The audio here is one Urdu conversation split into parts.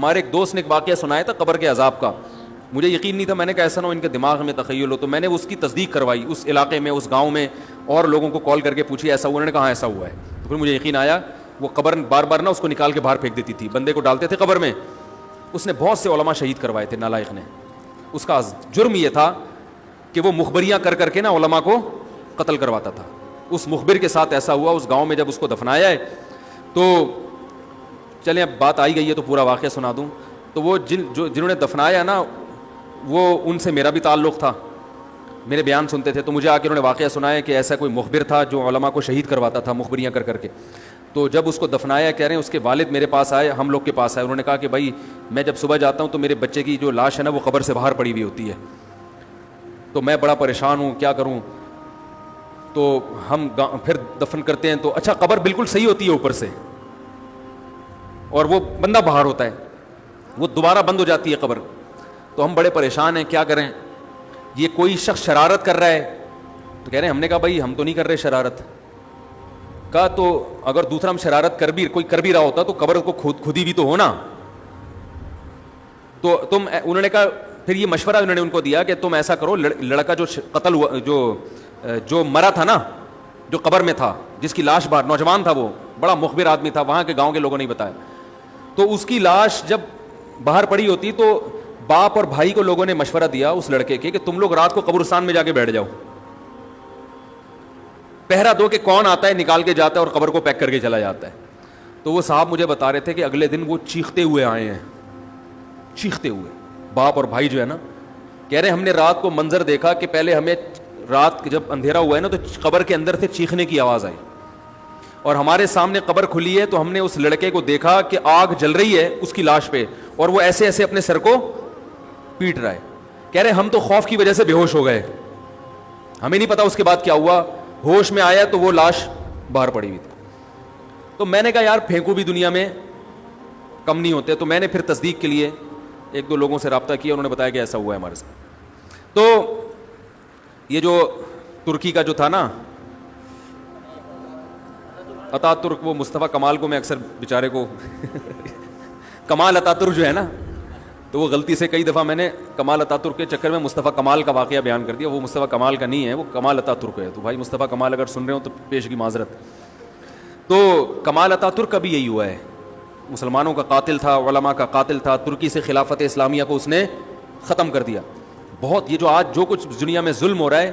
ہمارے ایک دوست نے ایک واقعہ سنایا تھا قبر کے عذاب کا, مجھے یقین نہیں تھا, میں نے کہا ایسا نہ ہو ان کے دماغ میں تخیل ہو, تو میں نے اس کی تصدیق کروائی اس علاقے میں, اس گاؤں میں, اور لوگوں کو کال کر کے پوچھی ایسا ہوا, انہوں نے کہا ایسا ہوا ہے. تو پھر مجھے یقین آیا. وہ قبر بار بار نا اس کو نکال کے باہر پھینک دیتی تھی, بندے کو ڈالتے تھے قبر میں. اس نے بہت سے علماء شہید کروائے تھے نالائق نے. اس کا جرم یہ تھا کہ وہ مخبریاں کر کر کے نا علماء کو قتل کرواتا تھا. اس مخبر کے ساتھ ایسا ہوا اس گاؤں میں جب اس کو دفنایا ہے. تو چلیں اب بات آئی گئی ہے تو پورا واقعہ سنا دوں. تو وہ جنہوں نے دفنایا نا, وہ ان سے میرا بھی تعلق تھا, میرے بیان سنتے تھے. تو مجھے آ کے انہوں نے واقعہ سنایا کہ ایسا کوئی مخبر تھا جو علماء کو شہید کرواتا تھا مخبریاں کر کر کے. تو جب اس کو دفنایا, کہہ رہے ہیں اس کے والد میرے پاس آئے, ہم لوگ کے پاس آئے. انہوں نے کہا کہ بھائی میں جب صبح جاتا ہوں تو میرے بچے کی جو لاش ہے نا وہ قبر سے باہر پڑی ہوئی ہوتی ہے, تو میں بڑا پریشان ہوں, کیا کروں. تو ہم پھر دفن کرتے ہیں تو اچھا قبر بالکل صحیح ہوتی ہے اوپر سے, اور وہ بندہ باہر ہوتا ہے, وہ دوبارہ بند ہو جاتی ہے قبر. تو ہم بڑے پریشان ہیں, کیا کریں. یہ کوئی شخص شرارت کر رہا ہے. تو کہہ رہے ہیں, ہم نے کہا بھائی ہم تو نہیں کر رہے شرارت. کہا تو اگر دوسرا ہم شرارت کوئی کر بھی رہا ہوتا تو قبر کو خود ہی بھی تو ہونا. تو انہوں نے کہا, پھر یہ مشورہ انہوں نے ان کو دیا کہ تم ایسا کرو, لڑکا جو قتل ہوا, جو مرا تھا نا, جو قبر میں تھا, جس کی لاش باہر, نوجوان تھا, وہ بڑا مخبر آدمی تھا, وہاں کے گاؤں کے لوگوں نے بتایا. تو اس کی لاش جب باہر پڑی ہوتی تو باپ اور بھائی کو لوگوں نے مشورہ دیا اس لڑکے کے کہ تم لوگ رات کو قبرستان میں جا کے بیٹھ جاؤ, پہرا دو کہ کون آتا ہے نکال کے جاتا ہے اور قبر کو پیک کر کے چلا جاتا ہے. تو وہ صاحب مجھے بتا رہے تھے کہ اگلے دن وہ چیختے ہوئے آئے ہیں, چیختے ہوئے, باپ اور بھائی جو ہے نا. کہہ رہے ہم نے رات کو منظر دیکھا کہ پہلے ہمیں رات جب اندھیرا ہوا ہے نا تو قبر کے اندر سے چیخنے کی آواز آئی, اور ہمارے سامنے قبر کھلی ہے تو ہم نے اس لڑکے کو دیکھا کہ آگ جل رہی ہے اس کی لاش پہ, اور وہ ایسے ایسے اپنے سر کو پیٹ رہا ہے. کہہ رہے ہم تو خوف کی وجہ سے بے ہوش ہو گئے, ہمیں نہیں پتا اس کے بعد کیا ہوا. ہوش میں آیا تو وہ لاش باہر پڑی ہوئی تھی. تو میں نے کہا یار پھینکو بھی دنیا میں کم نہیں ہوتے. تو میں نے پھر تصدیق کے لیے ایک دو لوگوں سے رابطہ کیا, انہوں نے بتایا کہ ایسا ہوا ہے ہمارے ساتھ. تو یہ جو ترکی کا جو تھا نا عطا ترک, وہ مصطفیٰ کمال کو میں اکثر بیچارے کو کمال عطا ترک جو ہے نا, تو وہ غلطی سے کئی دفعہ میں نے کمال عطا ترک کے چکر میں مصطفیٰ کمال کا واقعہ بیان کر دیا. وہ مصطفیٰ کمال کا نہیں ہے, وہ کمال عطا ترک ہے. تو بھائی مصطفیٰ کمال اگر سن رہے ہو تو پیش کی معذرت. تو کمال عطا ترک کا بھی یہی ہوا ہے, مسلمانوں کا قاتل تھا, علماء کا قاتل تھا. ترکی سے خلافت اسلامیہ کو اس نے ختم کر دیا. بہت یہ جو آج جو کچھ دنیا میں ظلم ہو رہا ہے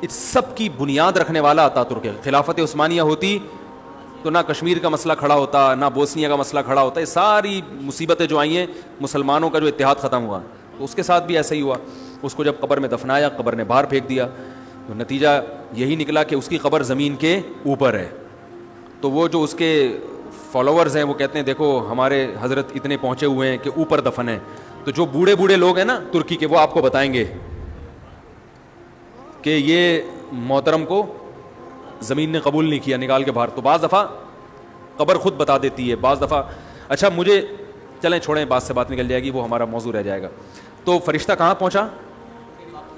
اس سب کی بنیاد رکھنے والا عطا ترک ہے. خلافت عثمانیہ ہوتی تو نہ کشمیر کا مسئلہ کھڑا ہوتا, نہ بوسنیا کا مسئلہ کھڑا ہوتا. یہ ساری مصیبتیں جو آئی ہیں, مسلمانوں کا جو اتحاد ختم ہوا, تو اس کے ساتھ بھی ایسا ہی ہوا. اس کو جب قبر میں دفنایا, قبر نے باہر پھینک دیا, تو نتیجہ یہی نکلا کہ اس کی قبر زمین کے اوپر ہے. تو وہ جو اس کے فالوورز ہیں وہ کہتے ہیں دیکھو ہمارے حضرت اتنے پہنچے ہوئے ہیں کہ اوپر دفن ہے. تو جو بوڑھے بوڑھے لوگ ہیں نا ترکی کے, وہ آپ کو بتائیں گے کہ یہ محترم کو زمین نے قبول نہیں کیا, نکال کے باہر. تو بعض دفعہ قبر خود بتا دیتی ہے, بعض دفعہ. اچھا مجھے چلیں چھوڑیں, بات سے بات نکل جائے گی, وہ ہمارا موضوع رہ جائے گا. تو فرشتہ کہاں پہنچا,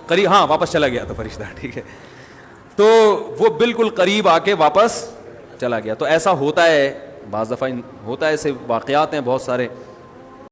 قریب, ہاں واپس چلا گیا تھا فرشتہ, ٹھیک ہے. تو وہ بالکل قریب آ کے واپس چلا گیا. تو ایسا ہوتا ہے بعض دفعہ, ہوتا ہے, ایسے واقعات ہیں بہت سارے.